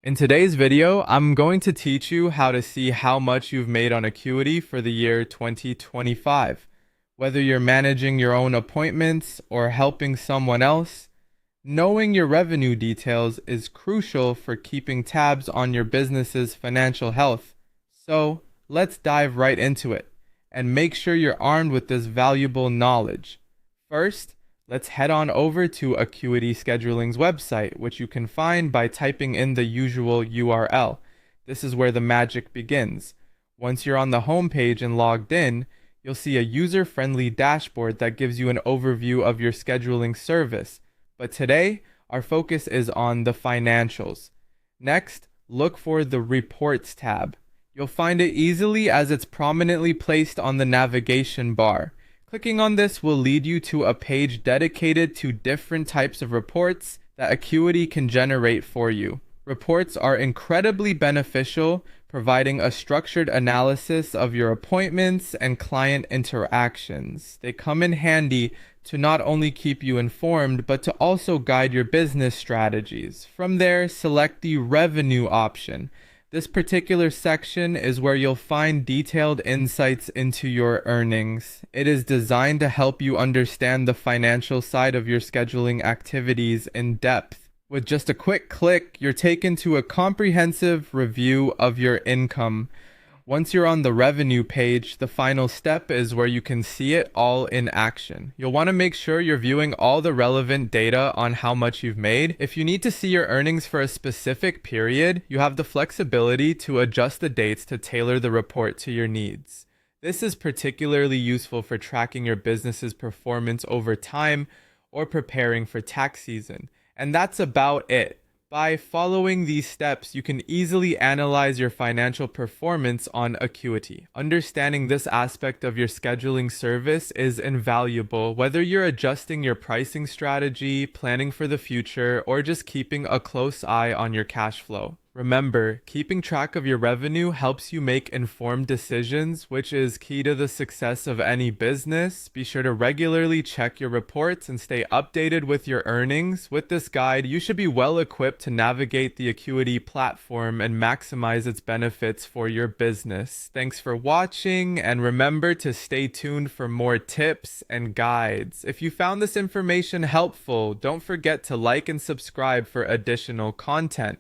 In today's video, I'm going to teach you how to see how much you've made on Acuity for the year 2025. Whether you're managing your own appointments or helping someone else, knowing your revenue details is crucial for keeping tabs on your business's financial health. So, let's dive right into it and make sure you're armed with this valuable knowledge. First, let's head on over to Acuity Scheduling's website, which you can find by typing in the usual URL. This is where the magic begins. Once you're on the home page and logged in, you'll see a user-friendly dashboard that gives you an overview of your scheduling service. But today, our focus is on the financials. Next, look for the Reports tab. You'll find it easily as it's prominently placed on the navigation bar. Clicking on this will lead you to a page dedicated to different types of reports that Acuity can generate for you. Reports are incredibly beneficial, providing a structured analysis of your appointments and client interactions. They come in handy to not only keep you informed, but to also guide your business strategies. From there, select the Revenue option. This particular section is where you'll find detailed insights into your earnings. It is designed to help you understand the financial side of your scheduling activities in depth. With just a quick click, you're taken to a comprehensive review of your income. Once you're on the revenue page, the final step is where you can see it all in action. You'll want to make sure you're viewing all the relevant data on how much you've made. If you need to see your earnings for a specific period, you have the flexibility to adjust the dates to tailor the report to your needs. This is particularly useful for tracking your business's performance over time or preparing for tax season. And that's about it. By following these steps, you can easily analyze your financial performance on Acuity. Understanding this aspect of your scheduling service is invaluable, whether you're adjusting your pricing strategy, planning for the future, or just keeping a close eye on your cash flow. Remember, keeping track of your revenue helps you make informed decisions, which is key to the success of any business. Be sure to regularly check your reports and stay updated with your earnings. With this guide, you should be well equipped to navigate the Acuity platform and maximize its benefits for your business. Thanks for watching, and remember to stay tuned for more tips and guides. If you found this information helpful, don't forget to like and subscribe for additional content.